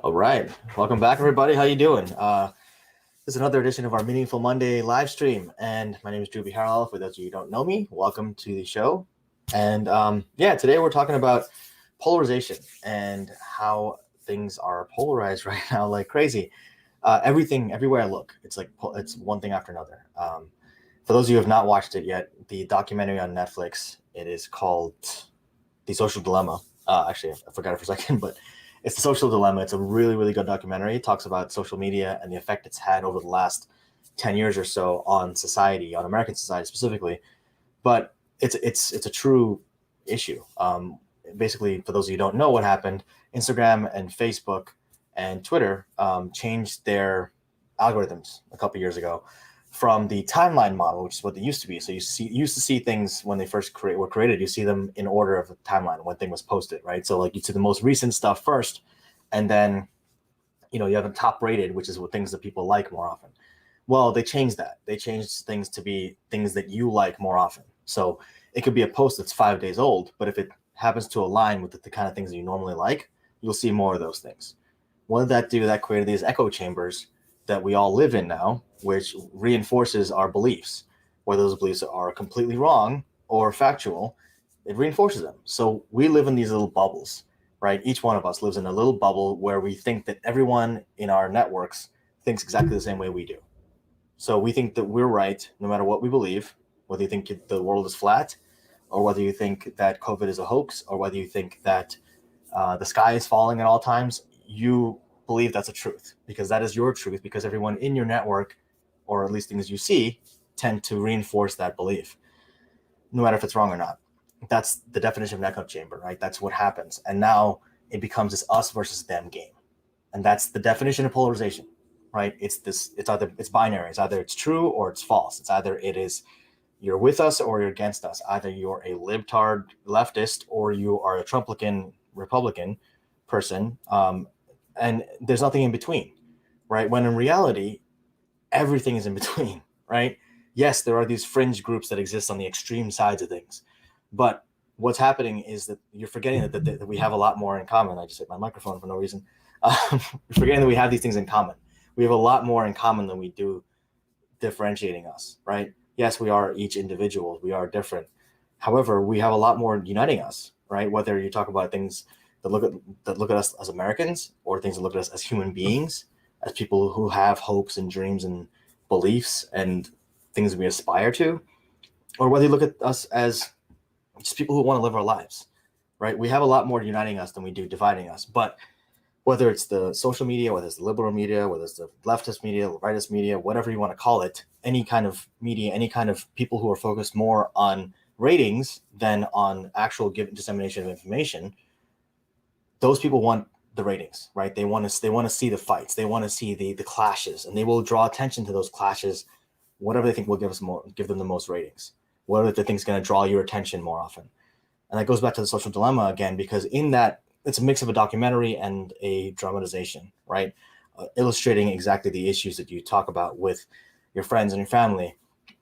All right. Welcome back, everybody. How you doing? This is another edition of our Meaningful Monday live stream. And my name is Drew Harrell. For those of you who don't know me, welcome to the show. And today we're talking about polarization and how things are polarized right now like crazy. Everything, everywhere I look, it's one thing after another. For those of you who have not watched it yet, the documentary on Netflix, it is called The Social Dilemma. Actually, I forgot it for a second, but it's The Social Dilemma. It's a really, really good documentary. It talks about social media and the effect it's had over the last 10 years or so on society, on American society specifically. But it's a true issue. Basically, for those of you who don't know what happened, Instagram and Facebook and Twitter changed their algorithms a couple years ago from the timeline model, which is what they used to be. So you used to see things when they first were created. You see them in order of the timeline when thing was posted, right? So like you see the most recent stuff first, and then you have a top rated, which is what things that people like more often. Well, they changed that. They changed things to be things that you like more often. So it could be a post that's 5 days old, but if it happens to align with the kind of things that you normally like, you'll see more of those things. What did that do? That created these echo chambers that we all live in now, which reinforces our beliefs. Whether those beliefs are completely wrong or factual, it reinforces them. So we live in these little bubbles, right? Each one of us lives in a little bubble where we think that everyone in our networks thinks exactly the same way we do. So we think that we're right no matter what we believe, whether you think the world is flat, or whether you think that COVID is a hoax, or whether you think that the sky is falling at all times. You believe that's a truth because that is your truth, because everyone in your network, or at least things you see, tend to reinforce that belief, no matter if it's wrong or not. That's the definition of an echo chamber, right? That's what happens. And now it becomes this us versus them game. And that's the definition of polarization, right? It's binary. It's either it's true or it's false. It's either you're with us or you're against us. Either you're a libtard leftist or you are a Trumplican Republican person. And there's nothing in between, right? When in reality, everything is in between, right? Yes, there are these fringe groups that exist on the extreme sides of things, but what's happening is that you're forgetting that we have a lot more in common. I just hit my microphone for no reason. You're forgetting that we have these things in common. We have a lot more in common than we do differentiating us, right? Yes, we are each individuals. We are different. However, we have a lot more uniting us, right? Whether you talk about things that look at us as Americans, or things that look at us as human beings, as people who have hopes and dreams and beliefs and things we aspire to, or whether you look at us as just people who want to live our lives, right? We have a lot more uniting us than we do dividing us. But whether it's the social media, whether it's the liberal media, whether it's the leftist media, the rightist media, whatever you want to call it, any kind of media, any kind of people who are focused more on ratings than on actual dissemination of information, those people want the ratings, right? They want to see the fights, they want to see the clashes, and they will draw attention to those clashes, whatever they think will give them the most ratings, whatever they think is going to draw your attention more often. And that goes back to the social dilemma again, because in that, it's a mix of a documentary and a dramatization, right? Illustrating exactly the issues that you talk about with your friends and your family,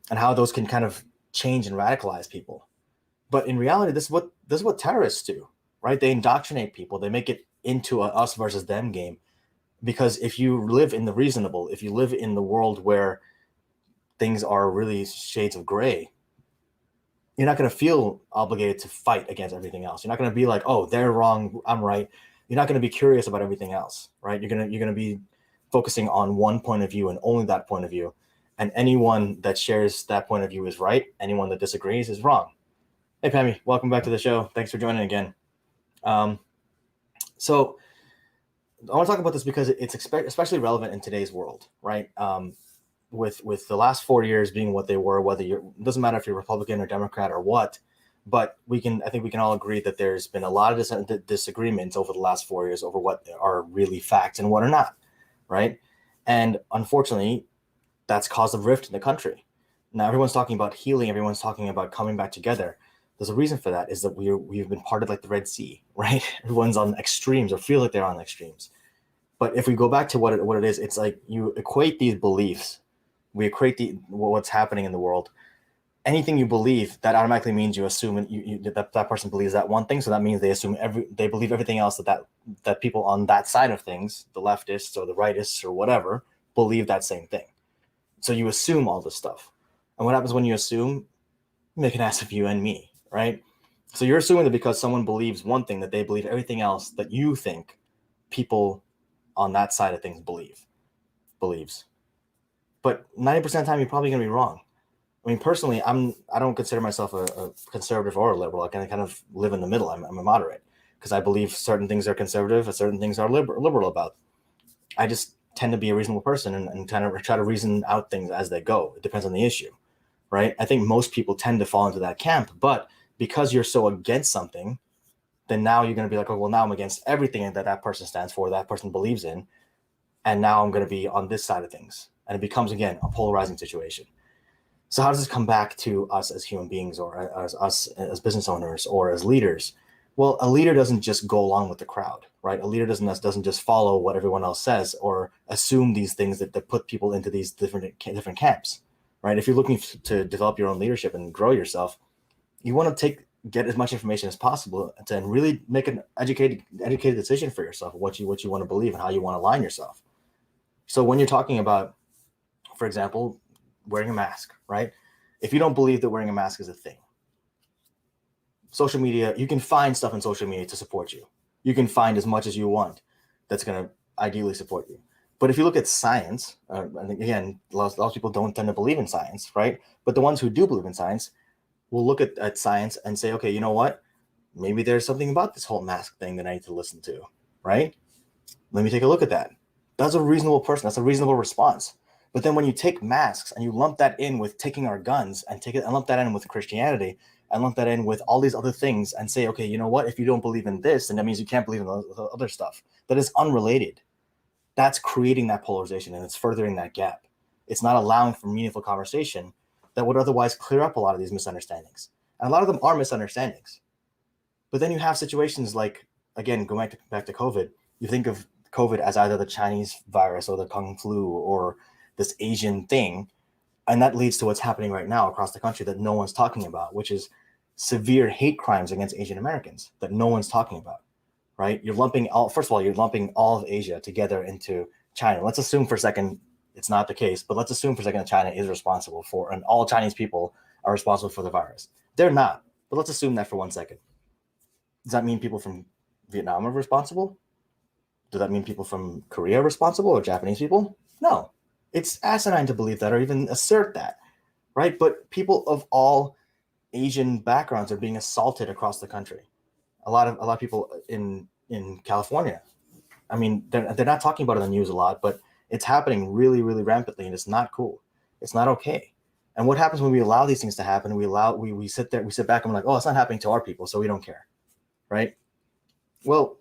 and how those can kind of change and radicalize people. But in reality, this is what terrorists do, right? They indoctrinate people. They make it into a us versus them game. Because if you live in the reasonable, if you live in the world where things are really shades of gray, you're not going to feel obligated to fight against everything else. You're not going to be like, oh, they're wrong, I'm right. You're not going to be curious about everything else, right? You're going to be focusing on one point of view and only that point of view. And anyone that shares that point of view is right. Anyone that disagrees is wrong. Hey, Pammy, welcome back to the show. Thanks for joining again. So I want to talk about this because it's especially relevant in today's world, right? With the last 4 years being what they were, it doesn't matter if you're Republican or Democrat or what, but I think we can all agree that there's been a lot of disagreements over the last 4 years over what are really facts and what are not, right? And unfortunately, that's caused a rift in the country. Now everyone's talking about healing, everyone's talking about coming back together. There's a reason for that, is that we've been parted like the Red Sea, right? Everyone's on extremes or feel like they're on extremes. But if we go back to what it is, it's like you equate these beliefs, we equate what's happening in the world, anything you believe, that automatically means you assume that person believes that one thing. So that means they believe everything else that people on that side of things, the leftists or the rightists or whatever, believe that same thing. So you assume all this stuff. And what happens when you assume? You make an ass of you and me, right? So you're assuming that because someone believes one thing, that they believe everything else that you think people on that side of things believes. But 90% of the time, you're probably going to be wrong. I mean, personally, I don't consider myself a conservative or a liberal. I kind of live in the middle. I'm a moderate because I believe certain things are conservative and certain things are liberal about. I just tend to be a reasonable person and kind of try to reason out things as they go. It depends on the issue, right? I think most people tend to fall into that camp, but because you're so against something, then now you're going to be like, oh, well, now I'm against everything that person stands for, that person believes in, and now I'm going to be on this side of things. And it becomes, again, a polarizing situation. So how does this come back to us as human beings, or as us as business owners, or as leaders? Well, a leader doesn't just go along with the crowd, right? A leader doesn't just follow what everyone else says or assume these things that put people into these different camps, right? If you're looking to develop your own leadership and grow yourself, you want to get as much information as possible to really make an educated decision for yourself, what you want to believe and how you want to align yourself. So when you're talking about, for example, wearing a mask, right? If you don't believe that wearing a mask is a thing, social media, you can find stuff in social media to support you. You can find as much as you want that's going to ideally support you. But if you look at science, and again, a lot of people don't tend to believe in science, right? But the ones who do believe in science will look at science and say, okay, you know what? Maybe there's something about this whole mask thing that I need to listen to, right? Let me take a look at that. That's a reasonable person. That's a reasonable response. But then when you take masks and you lump that in with taking our guns and lump that in with Christianity and lump that in with all these other things and say, okay, you know what? If you don't believe in this, then that means you can't believe in the other stuff that is unrelated. That's creating that polarization, and it's furthering that gap. It's not allowing for meaningful conversation that would otherwise clear up a lot of these misunderstandings. And a lot of them are misunderstandings. But then you have situations like, again, going back to COVID, you think of COVID as either the Chinese virus or the Kung flu or this Asian thing. And that leads to what's happening right now across the country that no one's talking about, which is severe hate crimes against Asian Americans that no one's talking about, right? You're lumping all of Asia together into China. Let's assume for a second it's not the case, but let's assume for a second that China is responsible for, and all Chinese people are responsible for the virus. They're not, but let's assume that for 1 second. Does that mean people from Vietnam are responsible? Does that mean people from Korea are responsible, or Japanese people? No. It's asinine to believe that or even assert that, right? But people of all Asian backgrounds are being assaulted across the country. A lot of people in California. I mean, they're not talking about it on the news a lot, but it's happening really, really rampantly, and it's not cool. It's not okay. And what happens when we allow these things to happen? We sit back and we're like, oh, it's not happening to our people, so we don't care, right? Well,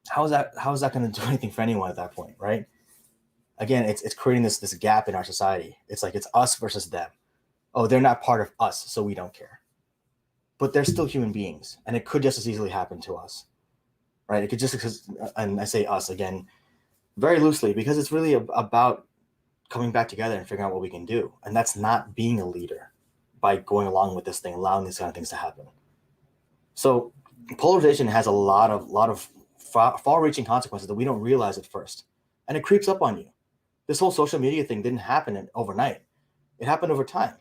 how is that going to do anything for anyone at that point, right? Again, it's creating this gap in our society. It's like it's us versus them. Oh, they're not part of us, so we don't care. But they're still human beings, and it could just as easily happen to us, right? It could just, and I say us again very loosely because it's really about coming back together and figuring out what we can do. And that's not being a leader by going along with this thing, allowing these kind of things to happen. So polarization has a lot of far-reaching consequences that we don't realize at first, and it creeps up on you. This whole social media thing didn't happen overnight. It happened over time.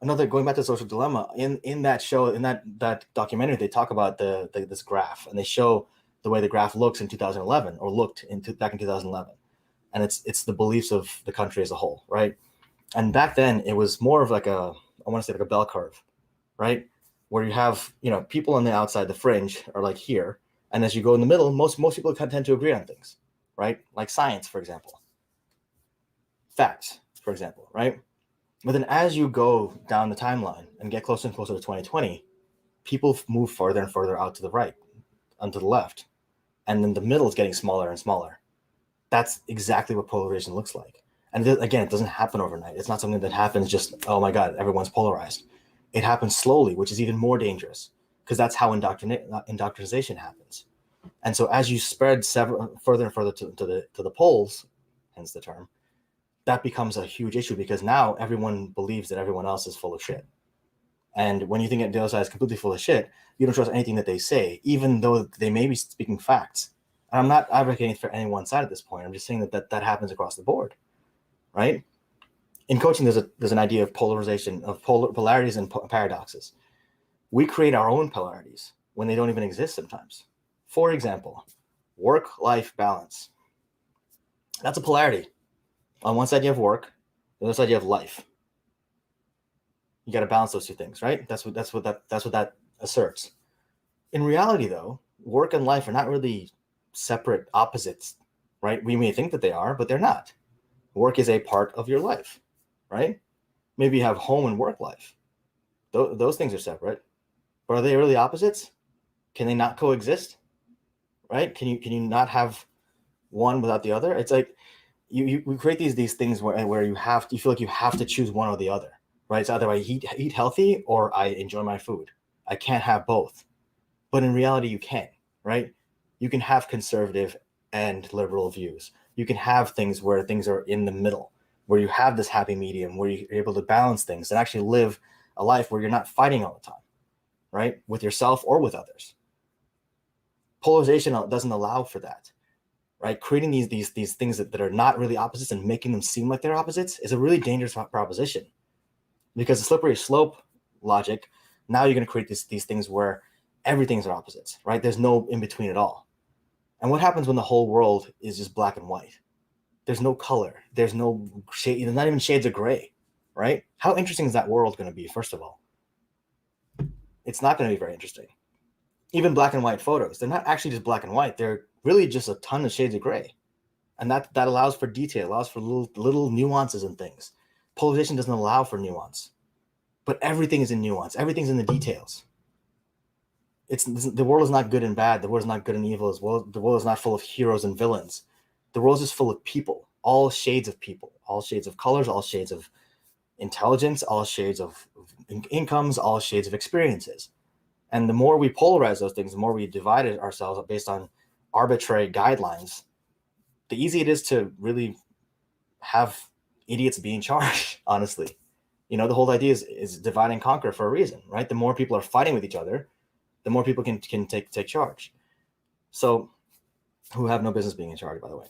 Going back to the social dilemma, in that show, in that documentary, they talk about this graph, and they show the way the graph looks in 2011, or looked back in 2011, and it's the beliefs of the country as a whole, right? And back then, it was more of like I want to say like a bell curve, right? Where you have people on the outside, the fringe, are like here, and as you go in the middle, most people tend to agree on things, right? Like science, for example, facts, for example, right? But then as you go down the timeline and get closer and closer to 2020, people move further and further out to the right, onto the left. And then the middle is getting smaller and smaller. That's exactly what polarization looks like. And again, it doesn't happen overnight. It's not something that happens just, oh my God, everyone's polarized. It happens slowly, which is even more dangerous because that's how indoctrination happens. And so as you spread further and further to the poles, hence the term, that becomes a huge issue because now everyone believes that everyone else is full of shit. And when you think that the other side is completely full of shit, you don't trust anything that they say, even though they may be speaking facts. And I'm not advocating for any one side at this point. I'm just saying that happens across the board, right? In coaching, there's an idea of polarization, of polarities and paradoxes. We create our own polarities when they don't even exist sometimes. For example, work-life balance. That's a polarity. On one side you have work, the other side you have life. You got to balance those two things, right? That's what that asserts. In reality, though, work and life are not really separate opposites, right? We may think that they are, but they're not. Work is a part of your life, right? Maybe you have home and work life. Those things are separate, but are they really opposites? Can they not coexist? Right? Can you not have one without the other? It's like we create these things where you feel like you have to choose one or the other, right? It's either I eat healthy or I enjoy my food. I can't have both. But in reality, you can, right? You can have conservative and liberal views. You can have things where things are in the middle, where you have this happy medium, where you're able to balance things and actually live a life where you're not fighting all the time, right? With yourself or with others. Polarization doesn't allow for that, right? Creating these things that are not really opposites and making them seem like they're opposites is a really dangerous proposition, because the slippery slope logic, now you're going to create these things where everything's opposites, right? There's no in between at all. And what happens when the whole world is just black and white? There's no color. There's no shade. There's not even shades of gray, right? How interesting is that world going to be, first of all? It's not going to be very interesting. Even black and white photos, they're not actually just black and white. They're really just a ton of shades of gray. And that allows for detail, allows for little nuances and things. Polarization doesn't allow for nuance. But everything is in nuance. Everything's in the details. The world is not good and bad. The world is not good and evil as well. The world is not full of heroes and villains. The world is just full of people, all shades of people, all shades of colors, all shades of intelligence, all shades of incomes, all shades of experiences. And the more we polarize those things, the more we divide ourselves based on arbitrary guidelines, the easier it is to really have idiots be in charge, honestly. You know, the whole idea is divide and conquer for a reason, right? The more people are fighting with each other, the more people can take charge. So, who have no business being in charge, by the way.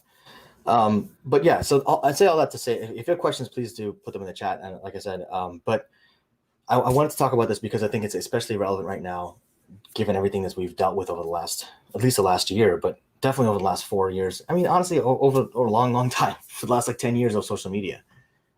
But yeah, so I'd say all that to say, if you have questions, please do put them in the chat. And like I said, but I wanted to talk about this because I think it's especially relevant right now, given everything that we've dealt with over at least the last year, but definitely over the last 4 years. I mean, honestly, over a long time, for the last like 10 years of social media,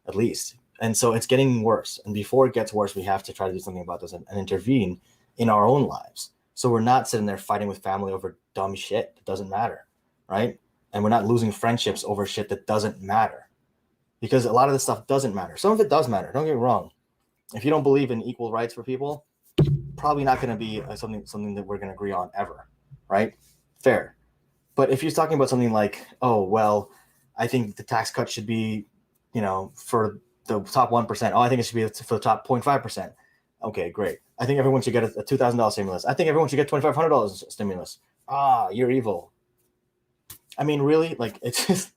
at least. And so it's getting worse. And before it gets worse, we have to try to do something about this and intervene in our own lives. So we're not sitting there fighting with family over dumb shit that doesn't matter, right? And we're not losing friendships over shit that doesn't matter, because a lot of this stuff doesn't matter. Some of it does matter. Don't get me wrong. If you don't believe in equal rights for people, probably not going to be something that we're going to agree on ever, right? Fair. But if you're talking about something like, oh, well, I think the tax cut should be, for the top 1%. Oh, I think it should be for the top 0.5%. Okay, great. I think everyone should get a $2,000 stimulus. I think everyone should get $2,500 stimulus. Ah, you're evil. I mean, really, like, it's just,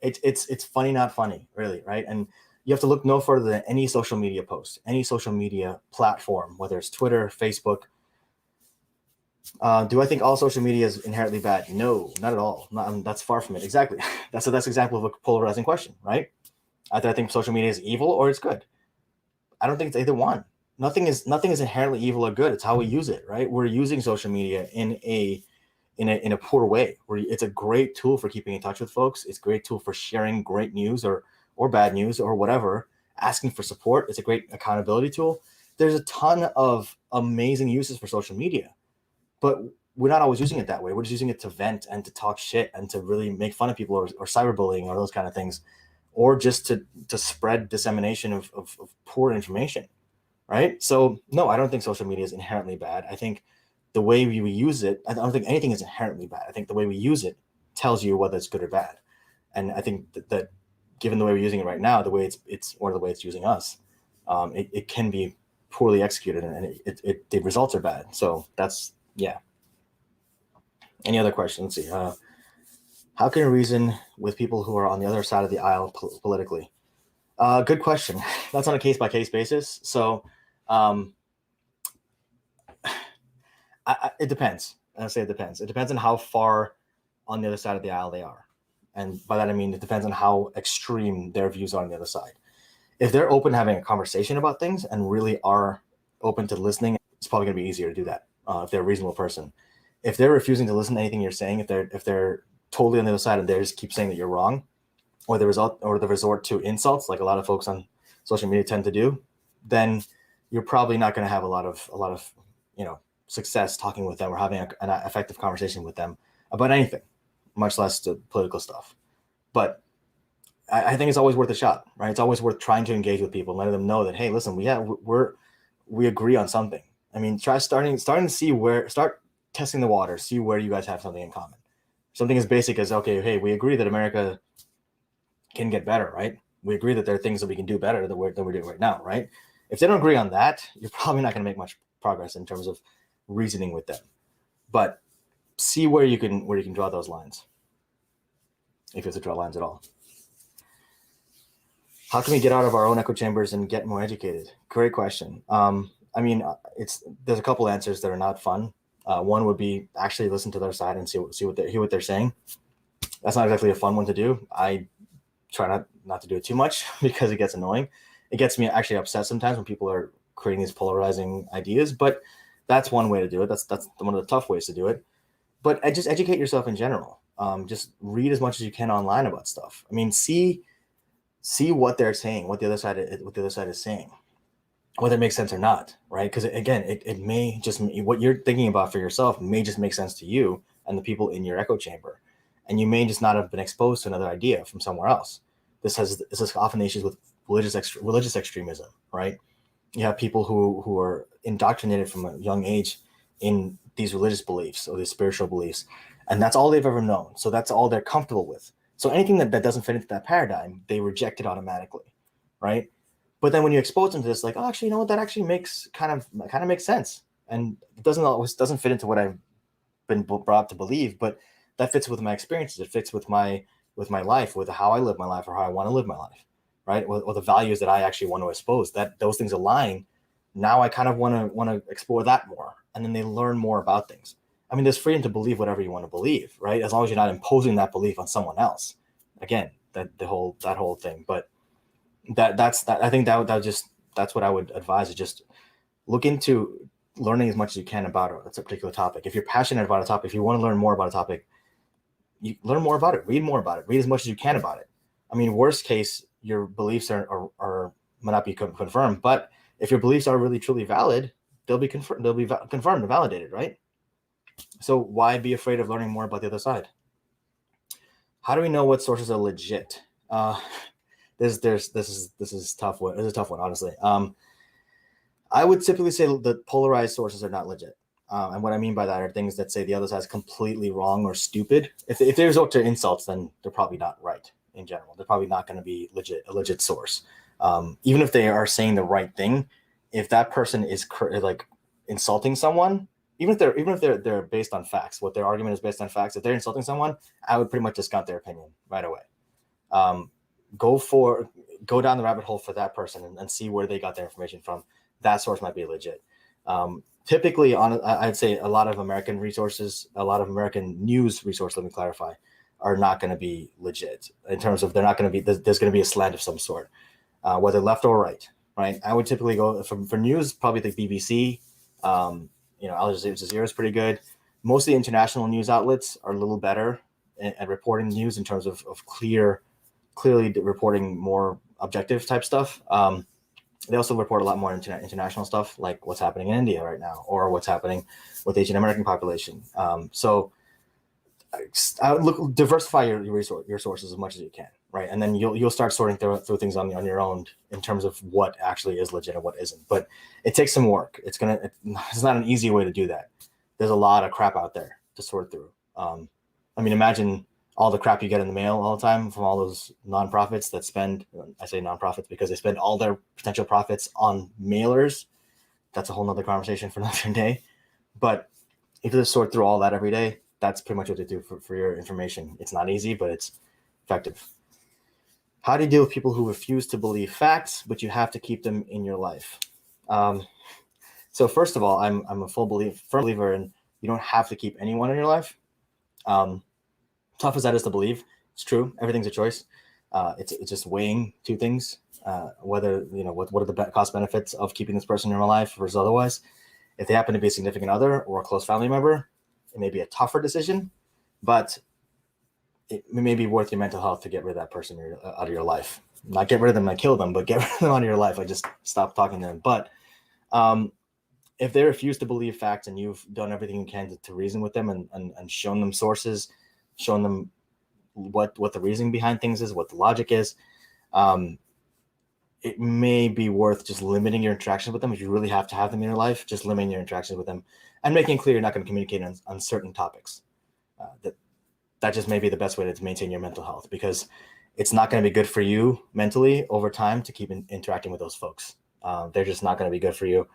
it's funny, not funny, really, right? And you have to look no further than any social media post, any social media platform, whether it's Twitter, Facebook. Do I think all social media is inherently bad? No, not at all. That's far from it. Exactly. That's the best example of a polarizing question, right? Either I think social media is evil or it's good. I don't think it's either one. Nothing is inherently evil or good. It's how we use it, right? We're using social media in a poor way. Where it's a great tool for keeping in touch with folks. It's a great tool for sharing great news or bad news or whatever. Asking for support. It's a great accountability tool. There's a ton of amazing uses for social media, but we're not always using it that way. We're just using it to vent and to talk shit and to really make fun of people or cyberbullying or those kind of things, or just to spread dissemination of poor information, right? So no, I don't think social media is inherently bad. I think the way we use it, I don't think anything is inherently bad. I think the way we use it tells you whether it's good or bad. And I think that given the way we're using it right now, the way it's or the way it's using us, it can be poorly executed and the results are bad. So that's, yeah. Any other questions? Let's see. How can you reason with people who are on the other side of the aisle politically? Good question. That's on a case-by-case basis. So um, it depends. I say it depends. It depends on how far on the other side of the aisle they are. And by that, I mean, it depends on how extreme their views are on the other side. If they're open to having a conversation about things and really are open to listening, it's probably going to be easier to do that if they're a reasonable person. If they're refusing to listen to anything you're saying, if they're totally on the other side and they just keep saying that you're wrong, or the resort to insults, like a lot of folks on social media tend to do, then you're probably not going to have a lot of success talking with them or having an effective conversation with them about anything, much less the political stuff. But I think it's always worth a shot, right? It's always worth trying to engage with people, letting them know that, hey, listen, we agree on something. I mean, try starting to start testing the water, see where you guys have something in common. Something as basic as, okay, hey, we agree that America can get better, right? We agree that there are things that we can do better than we're doing right now, right? If they don't agree on that, you're probably not going to make much progress in terms of reasoning with them. But see where you can draw those lines, if you have to draw lines at all. How can we get out of our own echo chambers and get more educated? Great question. I mean, there's a couple answers that are not fun. One would be actually listen to their side and hear what they're saying. That's not exactly a fun one to do. I try not to do it too much because it gets annoying. It gets me actually upset sometimes when people are creating these polarizing ideas, but that's one way to do it. That's one of the tough ways to do it. But just educate yourself in general. Just read as much as you can online about stuff. I mean, see what they're saying, what the other side is saying, whether it makes sense or not, right? Because again, it may just, what you're thinking about for yourself may just make sense to you and the people in your echo chamber, and you may just not have been exposed to another idea from somewhere else. This is often the issues with religious extremism, right? You have people who are indoctrinated from a young age in these religious beliefs or these spiritual beliefs, and that's all they've ever known. So that's all they're comfortable with. So anything that doesn't fit into that paradigm, they reject it automatically, right? But then when you expose them to this, like, oh, actually, you know what, that actually makes kind of makes sense, and it doesn't fit into what I've been brought up to believe, but that fits with my experiences. It fits with my life, with how I live my life or how I want to live my life, right? Or the values that I actually want to expose. That those things align. Now I kind of want to explore that more, and then they learn more about things. I mean, there's freedom to believe whatever you want to believe, right? As long as you're not imposing that belief on someone else. Again, that whole thing. But that's I think that's what I would advise, is just look into learning as much as you can about a particular topic. If you're passionate about a topic, if you want to learn more about a topic, you learn more about it, read more about it, read as much as you can about it. I mean, worst case, your beliefs are might not be confirmed, but if your beliefs are really truly valid, they'll be confirmed and validated, right? So why be afraid of learning more about the other side? How do we know what sources are legit? This is tough one. This is a tough one, honestly. I would typically say that polarized sources are not legit. And what I mean by that are things that say the other side is completely wrong or stupid. If they resort to insults, then they're probably not right in general. They're probably not going to be a legit source. Even if they are saying the right thing, if that person is like insulting someone, even if they're based on facts, what their argument is based on facts, if they're insulting someone, I would pretty much discount their opinion right away. Go down the rabbit hole for that person and see where they got their information from. That source might be legit. Typically, I'd say a lot of American resources, a lot of American news resources, let me clarify, are not going to be legit in terms of there's going to be a slant of some sort, whether left or right. Right. I would typically go for news, probably the BBC. Al Jazeera is pretty good. Most of the international news outlets are a little better at reporting news in terms of clearly reporting more objective type stuff. They also report a lot more international stuff, like what's happening in India right now, or what's happening with the Asian American population. So I would diversify your sources as much as you can, right? And then you'll start sorting through things on your own in terms of what actually is legit and what isn't. But it takes some work. It's not an easy way to do that. There's a lot of crap out there to sort through. I mean, imagine all the crap you get in the mail all the time from all those nonprofits that spend, I say nonprofits because they spend all their potential profits on mailers. That's a whole nother conversation for another day. But if you just sort through all that every day, that's pretty much what they do for your information. It's not easy, but it's effective. How do you deal with people who refuse to believe facts, but you have to keep them in your life? So first of all, I'm a firm believer in you don't have to keep anyone in your life. Tough as that is to believe, it's true. Everything's a choice. It's just weighing two things. Whether, what are the cost benefits of keeping this person in your life versus otherwise. If they happen to be a significant other or a close family member, it may be a tougher decision, but it may be worth your mental health to get rid of that person out of your life. Not get rid of them, not kill them, but get rid of them out of your life. I just stop talking to them. But if they refuse to believe facts and you've done everything you can to reason with them and shown them sources, shown them what the reasoning behind things is, what the logic is, it may be worth just limiting your interactions with them. If you really have to have them in your life, just limiting your interactions with them and making clear you're not going to communicate on certain topics. That just may be the best way to maintain your mental health, because it's not going to be good for you mentally over time to keep interacting with those folks. They're just not going to be good for you.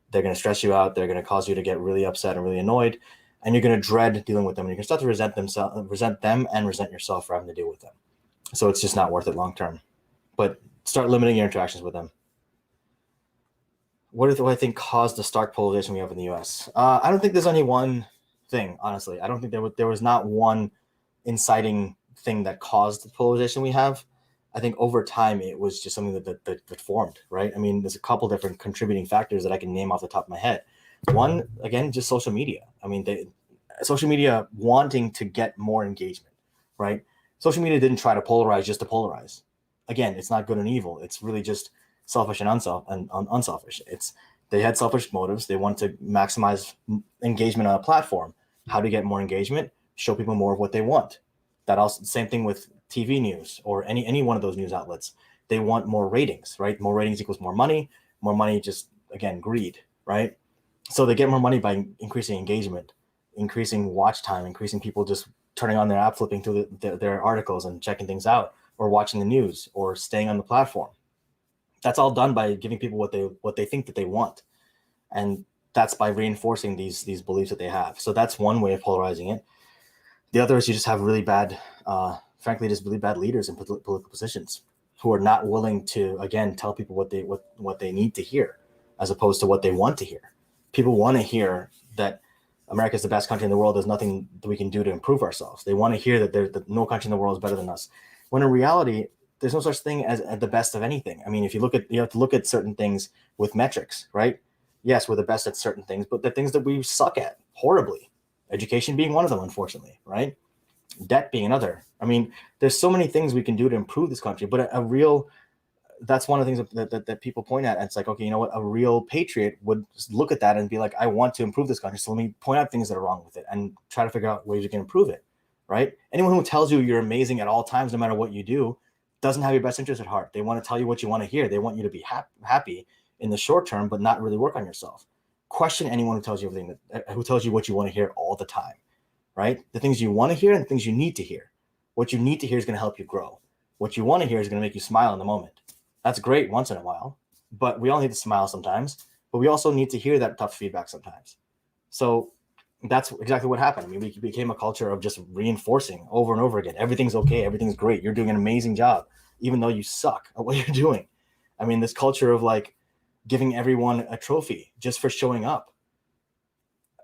They're going to stress you out. They're going to cause you to get really upset and really annoyed, and you're going to dread dealing with them. And you're going to start to resent them and resent yourself for having to deal with them. So it's just not worth it long term. But start limiting your interactions with them. What do I think caused the stark polarization we have in the U.S.? I don't think there's only one thing, honestly. I don't think there was not one inciting thing that caused the polarization we have. I think over time it was just something that formed, right? I mean, there's a couple different contributing factors that I can name off the top of my head. One, again, just social media. I mean, social media wanting to get more engagement, right? Social media didn't try to polarize just to polarize. Again, it's not good and evil. It's really just selfish and unselfish. They had selfish motives. They wanted to maximize engagement on a platform. How to get more engagement? Show people more of what they want. That also, same thing with TV news or any one of those news outlets. They want more ratings, right? More ratings equals more money. More money, just again, greed, right? So they get more money by increasing engagement, increasing watch time, increasing people just turning on their app, flipping through their articles and checking things out, or watching the news, or staying on the platform. That's all done by giving people what they think that they want, and that's by reinforcing these beliefs that they have. So that's one way of polarizing it. The other is you just have really bad, frankly, just really bad leaders in political positions who are not willing to, again, tell people what they need to hear, as opposed to what they want to hear. People want to hear that America is the best country in the world. There's nothing that we can do to improve ourselves. They want to hear that no country in the world is better than us. When in reality, there's no such thing as the best of anything. I mean, you have to look at certain things with metrics, right? Yes, we're the best at certain things, but the things that we suck at horribly, education being one of them, unfortunately, right? Debt being another. I mean, there's so many things we can do to improve this country, but that's one of the things that people point at. And it's like, okay, you know what? A real patriot would look at that and be like, I want to improve this country. So let me point out things that are wrong with it and try to figure out ways you can improve it, right? Anyone who tells you you're amazing at all times, no matter what you do, doesn't have your best interest at heart. They want to tell you what you want to hear. They want you to be happy in the short term, but not really work on yourself. Question anyone who tells you who tells you what you want to hear all the time, right? The things you want to hear and the things you need to hear. What you need to hear is going to help you grow. What you want to hear is going to make you smile in the moment. That's great once in a while, but we all need to smile sometimes, but we also need to hear that tough feedback sometimes. So that's exactly what happened. I mean, we became a culture of just reinforcing over and over again. Everything's okay. Everything's great. You're doing an amazing job, even though you suck at what you're doing. I mean, this culture of like giving everyone a trophy just for showing up.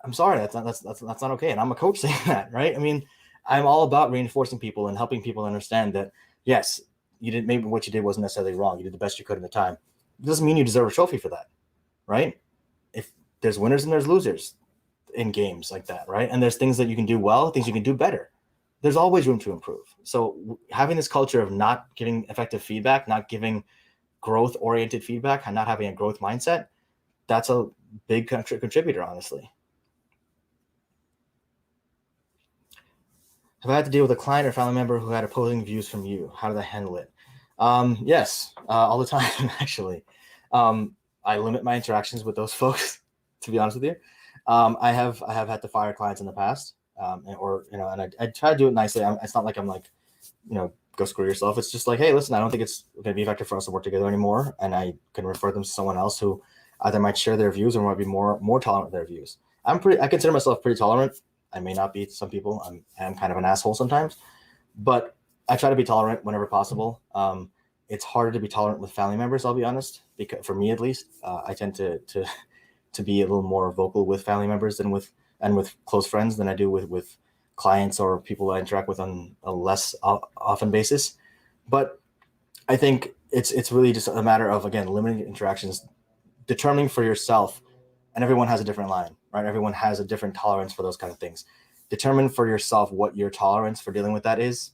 I'm sorry, that's not okay. And I'm a coach saying that, right? I mean, I'm all about reinforcing people and helping people understand that, yes, maybe what you did wasn't necessarily wrong. You did the best you could in the time. It doesn't mean you deserve a trophy for that, right? If there's winners and there's losers in games like that, right? And there's things that you can do well, things you can do better. There's always room to improve. So having this culture of not giving effective feedback, not giving growth-oriented feedback, and not having a growth mindset, that's a big contributor, honestly. Have I had to deal with a client or family member who had opposing views from you? How did I handle it? Yes, all the time, actually. I limit my interactions with those folks, to be honest with you. I have had to fire clients in the past, and I try to do it nicely. It's not like I'm like, go screw yourself. It's just like, hey, listen, I don't think it's going to be effective for us to work together anymore, and I can refer them to someone else who either might share their views or might be more tolerant of their views. I consider myself pretty tolerant. I may not be to some people. I am kind of an asshole sometimes, but I try to be tolerant whenever possible. It's harder to be tolerant with family members, I'll be honest, because for me at least, I tend to be a little more vocal with family members than with close friends than I do with clients or people I interact with on a less often basis. But I think it's really just a matter of, again, limiting interactions, determining for yourself, and everyone has a different line, right? Everyone has a different tolerance for those kind of things. Determine for yourself what your tolerance for dealing with that is,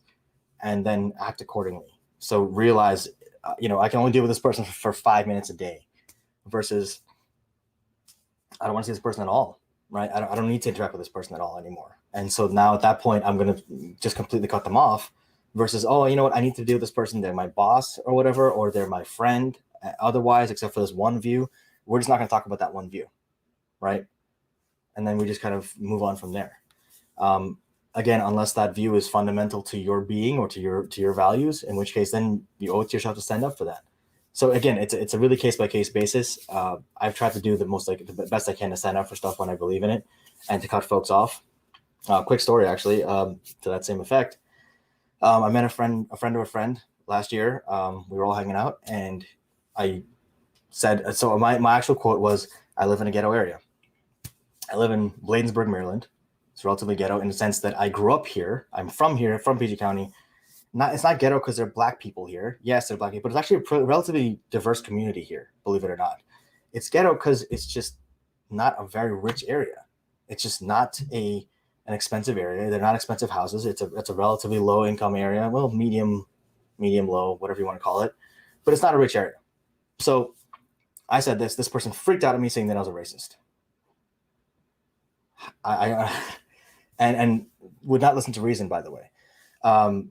and then act accordingly. So realize, I can only deal with this person for 5 minutes a day versus I don't want to see this person at all, right? I don't need to interact with this person at all anymore. And so now at that point, I'm going to just completely cut them off versus, oh, you know what? I need to deal with this person. They're my boss or whatever, or they're my friend. Otherwise, except for this one view, we're just not going to talk about that one view, right? And then we just kind of move on from there. Again, unless that view is fundamental to your being or to your values, in which case then you owe it to yourself to stand up for that. So again, it's a really case-by-case basis. I've tried to do the best I can to stand up for stuff when I believe in it and to cut folks off. Quick story, actually, to that same effect. I met a friend of a friend last year. We were all hanging out, and I said, so my actual quote was, I live in a ghetto area. I live in Bladensburg, Maryland. It's relatively ghetto in the sense that I grew up here. I'm from here, from PG County. It's not ghetto because there are black people here. Yes, there are black people, but it's actually a relatively diverse community here, believe it or not. It's ghetto because it's just not a very rich area. It's just not an expensive area. They're not expensive houses. It's a relatively low income area. Well, medium low, whatever you want to call it. But it's not a rich area. So I said this person freaked out at me saying that I was a racist. And would not listen to reason, by the way. I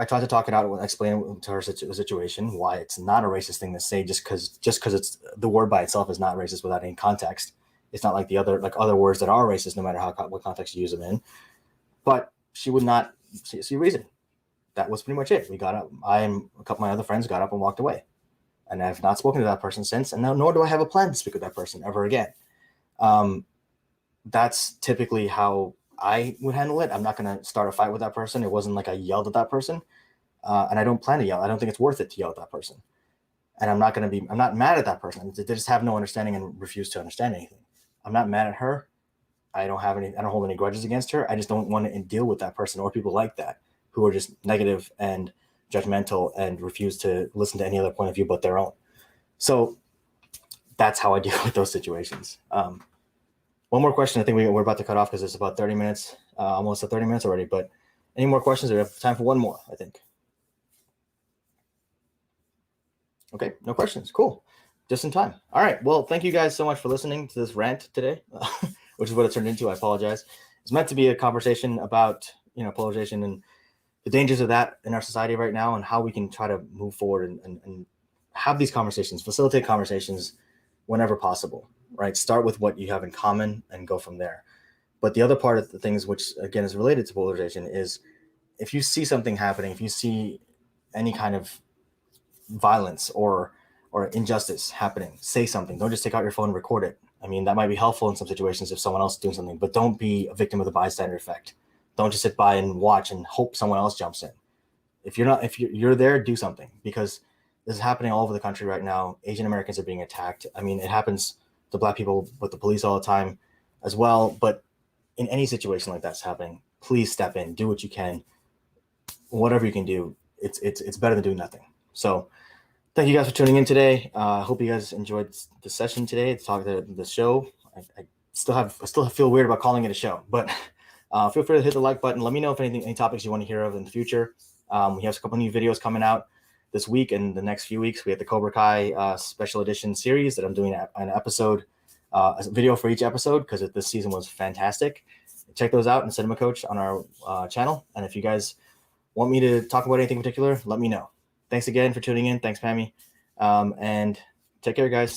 tried to talk it out and explain to her the situation, why it's not a racist thing to say just because it's the word by itself is not racist without any context. It's not like other words that are racist, no matter what context you use them in. But she would not see reason. That was pretty much it. We got up. I and a couple of my other friends got up and walked away. And I've not spoken to that person since, and nor do I have a plan to speak with that person ever again. That's typically how I would handle it. I'm not going to start a fight with that person. It wasn't like I yelled at that person, and I don't plan to yell. I don't think it's worth it to yell at that person, and I'm not mad at that person. They just have no understanding and refuse to understand anything. I'm not mad at her. I don't hold any grudges against her. I just don't want to deal with that person or people like that who are just negative and judgmental and refuse to listen to any other point of view but their own. So that's how I deal with those situations. One more question. I think we're about to cut off because it's about 30 minutes, almost at 30 minutes already. But any more questions? We have time for one more, I think. Okay, no questions. Cool. Just in time. All right. Well, thank you guys so much for listening to this rant today, which is what it turned into. I apologize. It's meant to be a conversation about, polarization and the dangers of that in our society right now and how we can try to move forward and have these conversations, facilitate conversations whenever possible. Right? Start with what you have in common and go from there. But the other part of the things, which again is related to polarization, is if you see something happening, if you see any kind of violence or injustice happening, say something. Don't just take out your phone and record it. I mean, that might be helpful in some situations if someone else is doing something, but don't be a victim of the bystander effect. Don't just sit by and watch and hope someone else jumps in. If you're there, do something, because this is happening all over the country right now. Asian Americans are being attacked. I mean, it happens to black people with the police all the time as well. But in any situation like that's happening, please step in, do what you can, whatever you can do. It's better than doing nothing. So thank you guys for tuning in today. I hope you guys enjoyed the session today to talk to the show. I still feel weird about calling it a show, but feel free to hit the like button. Let me know if any topics you want to hear of in the future. We have a couple new videos coming out this week and the next few weeks. We have the Cobra Kai special edition series that I'm doing an episode, a video for each episode, because this season was fantastic. Check those out and Cinema Coach on our channel. And if you guys want me to talk about anything in particular, let me know. Thanks again for tuning in. Thanks, Pammy. And take care, guys.